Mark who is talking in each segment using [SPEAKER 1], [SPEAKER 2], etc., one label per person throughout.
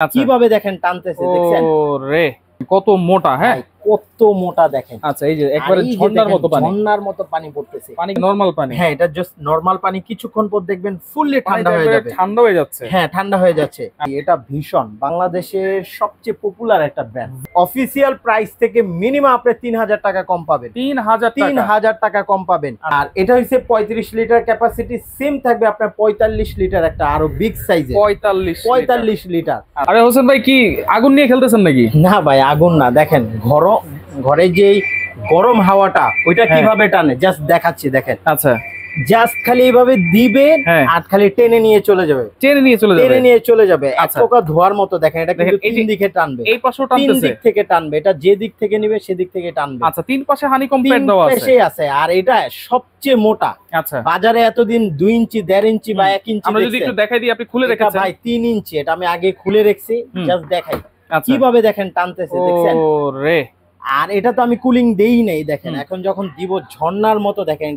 [SPEAKER 1] আচ্ছা
[SPEAKER 2] কিভাবে দেখেন টানতেছে, দেখছেন?
[SPEAKER 1] ওরে কত মোটা। হ্যাঁ
[SPEAKER 2] কত মোটা দেখেন।
[SPEAKER 1] আচ্ছা এই যে একবারে ঝর্ণার মতো পানি,
[SPEAKER 2] ঝর্ণার মতো পানি পড়তেছে।
[SPEAKER 1] পানি নরমাল পানি?
[SPEAKER 2] হ্যাঁ, এটা জাস্ট নরমাল পানি। কিছুক্ষণ পর দেখবেন ফুললি ঠান্ডা হয়ে যাবে।
[SPEAKER 1] ঠান্ডা হয়ে যাচ্ছে।
[SPEAKER 2] হ্যাঁ, ঠান্ডা হয়ে যাচ্ছে। এটা ভীষণ বাংলাদেশের সবচেয়ে পপুলার একটা ব্র্যান্ড। অফিসিয়াল প্রাইস থেকে মিনিমাম আপনি 3000 টাকা কম পাবেন।
[SPEAKER 1] 3000
[SPEAKER 2] টাকা কম পাবেন। আর এটা হচ্ছে 35 লিটার ক্যাপাসিটি। সেম থাকবে আপনার 45 লিটার একটা আরো বিগ সাইজের। 45 লিটার।
[SPEAKER 1] আরে হোসেন ভাই কি আগুন নিয়ে খেলতেছেন নাকি?
[SPEAKER 2] না ভাই, আগুন না। দেখেন ঘরে যে গরম হাওয়াটা ওইটা কিভাবে টানে জাস্ট দেখাচ্ছি, দেখেন।
[SPEAKER 1] আচ্ছা
[SPEAKER 2] জাস্ট খালি এইভাবে দিবে আর খালি টেনে নিয়ে চলে যাবে, এক প্রকার ধোয়ার মতো। দেখেন এটা কিন্তু তিন দিকে টানবে,
[SPEAKER 1] এই পাশেও টানতেছে,
[SPEAKER 2] তিন দিক থেকে টানবে। এটা যে দিক থেকে নিবে সেদিক থেকে টানবে।
[SPEAKER 1] আচ্ছা তিন পাশে হানিকম প্যাড দেওয়া
[SPEAKER 2] আছে। আর এটা সবচেয়ে মোটা।
[SPEAKER 1] আচ্ছা
[SPEAKER 2] বাজারে এতদিন 2 ইঞ্চি 1.5 ইঞ্চি বা 1 ইঞ্চি
[SPEAKER 1] আমরা যদি একটু দেখাই দিই, আপনি খুলে রেখেছেন
[SPEAKER 2] ভাই 3 ইঞ্চি। এটা আমি আগে খুলে রেখেছি, জাস্ট দেখাই
[SPEAKER 1] কিভাবে
[SPEAKER 2] দেখেন টানতেছে, দেখছেন?
[SPEAKER 1] ওরে
[SPEAKER 2] আর এটা তো আমি কুলিং দেই নাই, দেখেন। এখন যখন দিব ঝর্ণার মতো, দেখেন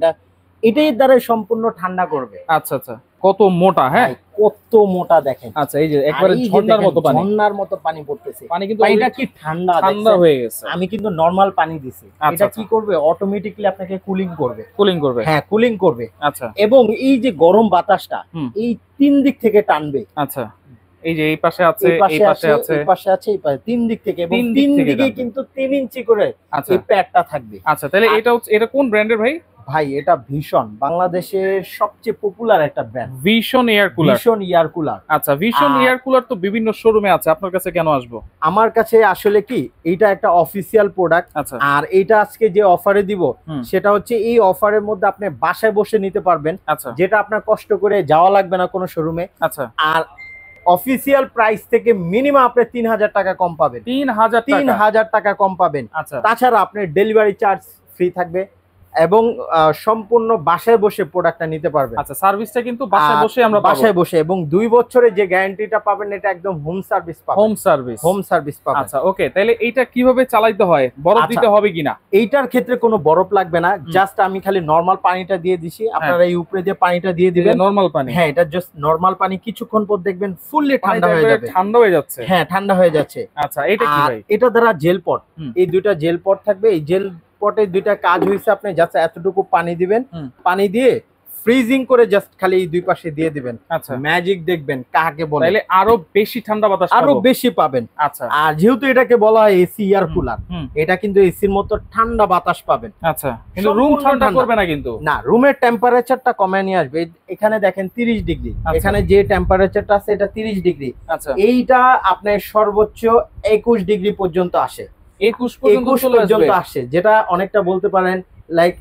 [SPEAKER 2] এটাই দ্বারা সম্পূর্ণ ঠান্ডা করবে।
[SPEAKER 1] আচ্ছা আচ্ছা কত মোটা। হ্যাঁ
[SPEAKER 2] কত মোটা দেখেন।
[SPEAKER 1] আচ্ছা এই যে একবারে ঝর্ণার
[SPEAKER 2] মতো পানি পড়তেছে।
[SPEAKER 1] পানি কিন্তু
[SPEAKER 2] এটা কি ঠান্ডা
[SPEAKER 1] হয়ে গেছে।
[SPEAKER 2] আমি কিন্তু নরমাল পানি দিছি। এটা কি করবে, অটোমেটিক্যালি আপনাকে কুলিং করবে। হ্যাঁ, কুলিং করবে।
[SPEAKER 1] আচ্ছা
[SPEAKER 2] এবং এই যে গরম বাতাসটা এই তিন দিক থেকে টানবে।
[SPEAKER 1] আচ্ছা এই যে এই পাশে আছে, এই পাশে আছে,
[SPEAKER 2] এই পাশে আছে, এই পাশে, তিন দিক থেকে। এবং তিন দিকে কিন্তু 3 ইঞ্চি করে এই প্যাডটা থাকবে।
[SPEAKER 1] আচ্ছা তাহলে এটা কোন ব্র্যান্ডের ভাই?
[SPEAKER 2] ভাই এটা ভীষণ বাংলাদেশের সবচেয়ে পপুলার একটা ব্র্যান্ড,
[SPEAKER 1] ভিশন এয়ার কুলার। আচ্ছা ভিশন এয়ার কুলার তো বিভিন্ন শোরুমে আছে, আপনার কাছে কেন আসবো?
[SPEAKER 2] আমার কাছে আসলে কি, এইটা একটা অফিসিয়াল প্রোডাক্ট।
[SPEAKER 1] আচ্ছা
[SPEAKER 2] আর এইটা আজকে যে অফারে দিব সেটা হচ্ছে এই অফারের মধ্যে আপনি বাসায় বসে নিতে পারবেন।
[SPEAKER 1] আচ্ছা
[SPEAKER 2] যেটা আপনার কষ্ট করে যাওয়া লাগবে না কোনো শোরুমে।
[SPEAKER 1] আচ্ছা
[SPEAKER 2] আর অফিসিয়াল প্রাইস থেকে মিনিমাম আপনি 3000 টাকা কম পাবেন। 3000 টাকা কম পাবেন।
[SPEAKER 1] আচ্ছা
[SPEAKER 2] তাছাড়া আপনার ডেলিভারি চার্জ ফ্রি থাকবে এবং সম্পূর্ণ বাসায় বসে প্রোডাক্টটা নিতে পারবেন।
[SPEAKER 1] আচ্ছা সার্ভিসটা কিন্তু বাসায় বসে আমরা পাবো।
[SPEAKER 2] বাসায় বসে, এবং 2 বছরের যে গ্যারান্টিটা পাবেন এটা একদম হোম সার্ভিস পাবেন। হোম সার্ভিস পাবেন।
[SPEAKER 1] আচ্ছা ওকে, তাহলে এইটা কিভাবে চালাতে হয়? বরফ দিতে হবে কিনা?
[SPEAKER 2] এইটার ক্ষেত্রে কোনো বরফ লাগবে না, জাস্ট আমি খালি নরমাল পানিটা দিয়ে দিছি। আপনারা এই উপরে দিয়ে পানিটা দিয়ে দিবেন,
[SPEAKER 1] নরমাল পানি।
[SPEAKER 2] হ্যাঁ, এটা জাস্ট নরমাল পানি। কিছুক্ষণ পর দেখবেন ফুললি ঠান্ডা হয়ে যাবে।
[SPEAKER 1] ঠান্ডা হয়ে যাচ্ছে।
[SPEAKER 2] হ্যাঁ, ঠান্ডা হয়ে যাচ্ছে।
[SPEAKER 1] আচ্ছা এটা কি ভাই?
[SPEAKER 2] এটা দ্বারা জেল পট, এই দুইটা জেল পট থাকবে। এই জেল পটে দুইটা কাজ হইছে, আপনি জাস্ট এতটুকু পানি দিবেন, পানি দিয়ে ফ্রিজিং করে জাস্ট খালি এই দুই পাশে দিয়ে দিবেন।
[SPEAKER 1] আচ্ছা
[SPEAKER 2] ম্যাজিক দেখবেন কাকে বলে,
[SPEAKER 1] তাহলে আরো বেশি ঠান্ডা বাতাস
[SPEAKER 2] আরো বেশি পাবেন।
[SPEAKER 1] আচ্ছা
[SPEAKER 2] আর যেহেতু এটাকে বলা হয় এসি এয়ার কুলার, এটা কিন্তু এসির মতো ঠান্ডা বাতাস পাবেন।
[SPEAKER 1] আচ্ছা কিন্তু রুম ঠান্ডা করবে না কিন্তু? না,
[SPEAKER 2] রুমের টেম্পারেচারটা কমায় নিয়ে আসবে। এখানে দেখেন 30 ডিগ্রি, এখানে যে টেম্পারেচারটা আছে এটা 30 ডিগ্রি।
[SPEAKER 1] আচ্ছা
[SPEAKER 2] এইটা আপনার সর্বোচ্চ 21 ডিগ্রি পর্যন্ত আসে।
[SPEAKER 1] 21 পর্যন্ত
[SPEAKER 2] আসে, যেটা অনেকটা বলতে পারেন লাইক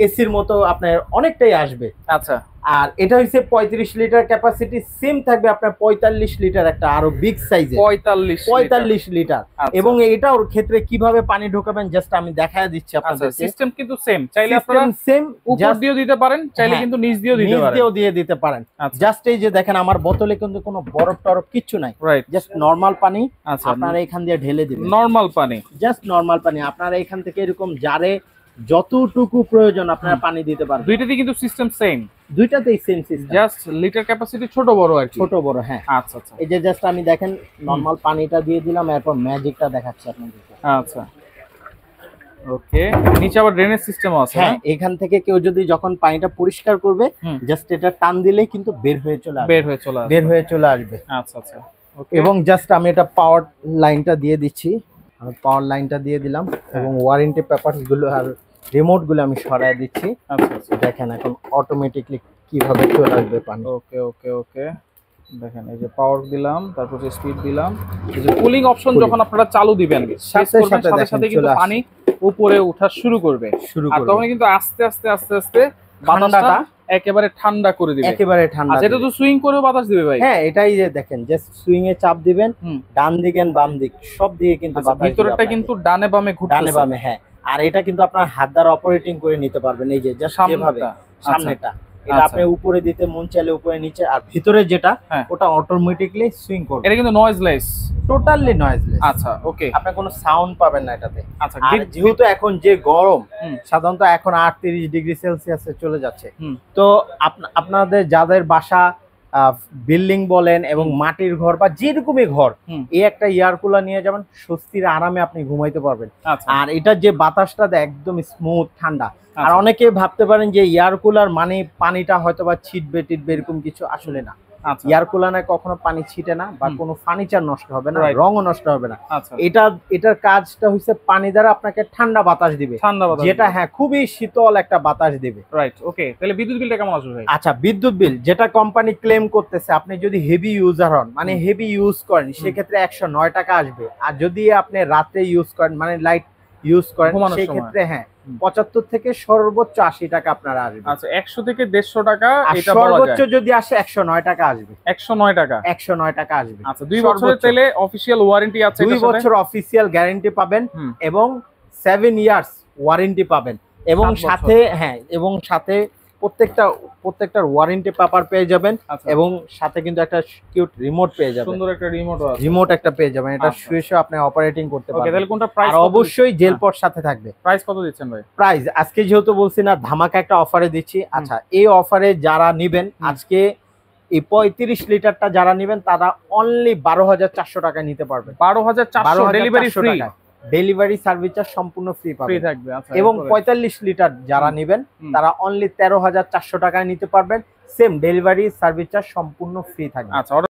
[SPEAKER 2] এসির মতো আপনার অনেকটাই আসবে।
[SPEAKER 1] আচ্ছা
[SPEAKER 2] আর এটা হচ্ছে 35 লিটার ক্যাপাসিটি। সেম থাকবে আপনার 45 লিটার একটা আরো বিগ সাইজের। 45 লিটার। এবং এটার ক্ষেত্রে কিভাবে পানি ঢোকাবেন জাস্ট আমি দেখায় দিচ্ছি আপনাদের।
[SPEAKER 1] সিস্টেম কিন্তু সেম, চাইলে আপনারা
[SPEAKER 2] সেম
[SPEAKER 1] উপর দিয়েও দিতে পারেন, চাইলে কিন্তু নিচ দিয়েও
[SPEAKER 2] দিতে পারেন। জাস্ট এই যে দেখেন আমার বোতলে কিন্তু কোনো বরফ টরফ কিচ্ছু নাই, জাস্ট নরমাল পানি। আপনারা এখান দিয়ে ঢেলে দিবেন,
[SPEAKER 1] নরমাল পানি,
[SPEAKER 2] জাস্ট নরমাল পানি। আপনারা এখান থেকে এরকম জারে যতটুকু প্রয়োজন আপনারা পানি দিতে পারবেন।
[SPEAKER 1] দুইটাতেই কিন্তু সিস্টেম সেম,
[SPEAKER 2] দুইটাতেই same system,
[SPEAKER 1] just litre capacity ছোট বড় আর কি।
[SPEAKER 2] ছোট বড়, হ্যাঁ।
[SPEAKER 1] আচ্ছা আচ্ছা,
[SPEAKER 2] এই যে জাস্ট আমি দেখেন নরমাল পানিটা দিয়ে দিলাম, এরপর ম্যাজিকটা দেখাচ্ছি আপনাদেরকে।
[SPEAKER 1] আচ্ছা ওকে, নিচে আবার ড্রেনেজ সিস্টেমও আছে।
[SPEAKER 2] হ্যাঁ, এখান থেকে কেউ যদি যখন পানিটা পরিষ্কার করবে জাস্ট এটা টান দিলেই কিন্তু বের হয়ে চলে আসবে।
[SPEAKER 1] আচ্ছা আচ্ছা,
[SPEAKER 2] এবং জাস্ট আমি এটা পাওয়ার লাইনটা দিয়ে দিচ্ছি। আমি পাওয়ার লাইনটা দিয়ে দিলাম এবং ওয়ারেন্টি পেপারস গুলো আর রিমোট গুলো আমি সরায় দিচ্ছি।
[SPEAKER 1] আচ্ছা আচ্ছা,
[SPEAKER 2] দেখেন এখন অটোমেটিকলি কিভাবে চলে আসবে পানি।
[SPEAKER 1] ওকে ওকে ওকে, দেখেন এই যে পাওয়ার দিলাম, তারপর যে স্পিড দিলাম, এই যে কুলিং অপশন যখন আপনারা চালু দিবেন সাথে সাথে কিন্তু পানি উপরে ওঠা শুরু করবে। আর তখন কিন্তু আস্তে আস্তে আস্তে আস্তে বাতাসটা একেবারে ঠান্ডা করে দিবে,
[SPEAKER 2] একেবারে ঠান্ডা।
[SPEAKER 1] এটা তো সুইং করেও বাতাস দিবে ভাই।
[SPEAKER 2] হ্যাঁ, এটাই যে দেখেন জাস্ট সুইং এ চাপ দিবেন, ডান দিক এন্ড বাম দিক সব দিকে কিন্তু বাতাস,
[SPEAKER 1] ভিতরটা কিন্তু ডানে বামে ঘুরছে,
[SPEAKER 2] ডানে বামে। হ্যাঁ, আর এটা কিন্তু আপনার হাত দ্বারা অপারেটিং করে নিতে পারবেন। এই যে জাস্ট যেভাবে সামনেটা, এটা আপনি উপরে দিতে মন চাইলে উপরে, নিচে। আর ভিতরে যেটা ওটা অটোমেটিক্যালি সুইং করবে।
[SPEAKER 1] এটা কিন্তু নয়েজলেস,
[SPEAKER 2] টোটালি নয়েজলেস।
[SPEAKER 1] আচ্ছা ওকে,
[SPEAKER 2] আপনি কোনো সাউন্ড পাবেন না এটাতে।
[SPEAKER 1] আচ্ছা,
[SPEAKER 2] আর যেহেতু এখন যে গরম সাধারণত এখন 38 ডিগ্রি সেলসিয়াসে চলে যাচ্ছে, তো আপনাদের যাদের বাসা বিল্ডিং বলেন এবং মাটির ঘর বা যেরকমই ঘর, এই একটা এয়ার কুলার নিয়ে যাবেন, স্বস্তির আরামে আপনি ঘুমাইতে পারবেন। আর এটা যে বাতাসটা দেয় একদম স্মুথ ঠান্ডা। আর অনেকে ভাবতে পারেন যে এয়ার কুলার মানে পানিটা হয়তো বা ছিটবে টিটবে, এরকম কিছু আসলে না। এয়ার কুলারে কখনো পানি ছিটে না বা কোনো ফার্নিচার নষ্ট হবে না, রঙও নষ্ট হবে না। এটার কাজটা হচ্ছে পানি দ্বারা আপনাকে ঠান্ডা বাতাস দিবে, যেটা হ্যাঁ খুবই শীতল একটা বাতাস দিবে।
[SPEAKER 1] রাইট, ওকে। তাহলে বিদ্যুৎ বিলটা কেমন আসবে ভাই?
[SPEAKER 2] আচ্ছা, বিদ্যুৎ বিল যেটা কোম্পানি ক্লেম করতেছে, আপনি যদি হেভি ইউজার হন মানে হেভি ইউজ করেন, সেক্ষেত্রে 109 টাকা আসবে। আর যদি আপনি রাতে ইউজ করেন মানে লাইট ইউজ করেন, সেই ক্ষেত্রে হ্যাঁ 75 থেকে সর্বোচ্চ 80 টাকা আপনার আসবে।
[SPEAKER 1] আচ্ছা, 100 থেকে 150 টাকা এটা বলা যায়।
[SPEAKER 2] সর্বোচ্চ যদি আসে 109 টাকা আসবে।
[SPEAKER 1] 109 টাকা,
[SPEAKER 2] 109 টাকা আসবে।
[SPEAKER 1] আচ্ছা, 2 বছরের তেলে অফিশিয়াল ওয়ারেন্টি আছে,
[SPEAKER 2] 2 বছর অফিশিয়াল গ্যারান্টি পাবেন এবং 7 ইয়ার্স ওয়ারেন্টি পাবেন। এবং সাথে এবং সাথে প্রত্যেকটার ওয়ারেন্টি পেপার পেয়ে যাবেন। এবং সাথে কিন্তু একটা কিউট রিমোট পেয়ে যাবেন,
[SPEAKER 1] সুন্দর একটা
[SPEAKER 2] রিমোট একটা পেয়ে যাবেন। এটা শুয়ে শুয়ে আপনি অপারেটিং করতে পারবেন।
[SPEAKER 1] ওকে, তাহলে কোনটা প্রাইস?
[SPEAKER 2] আর অবশ্যই জেল পট সাথে থাকবে।
[SPEAKER 1] প্রাইস কত দিচ্ছেন ভাই?
[SPEAKER 2] প্রাইস আজকে যেহেতু বলছি না, ধামাকা একটা অফারে দিচ্ছি। আচ্ছা, এই অফারে যারা নেবেন আজকে এই 35 লিটারটা যারা নেবেন তারা অনলি 12,400 টাকা নিতে পারবেন।
[SPEAKER 1] 12,400 delivery free,
[SPEAKER 2] delivery service charge সম্পূর্ণ ফ্রি
[SPEAKER 1] থাকবে। আচ্ছা,
[SPEAKER 2] এবং 45 লিটার যারা নেবেন তারা অনলি 13,400 টাকায় নিতে পারবেন। সেম ডেলিভারি সার্ভিস চার্জ সম্পূর্ণ ফ্রি থাকবে।
[SPEAKER 1] আচ্ছা।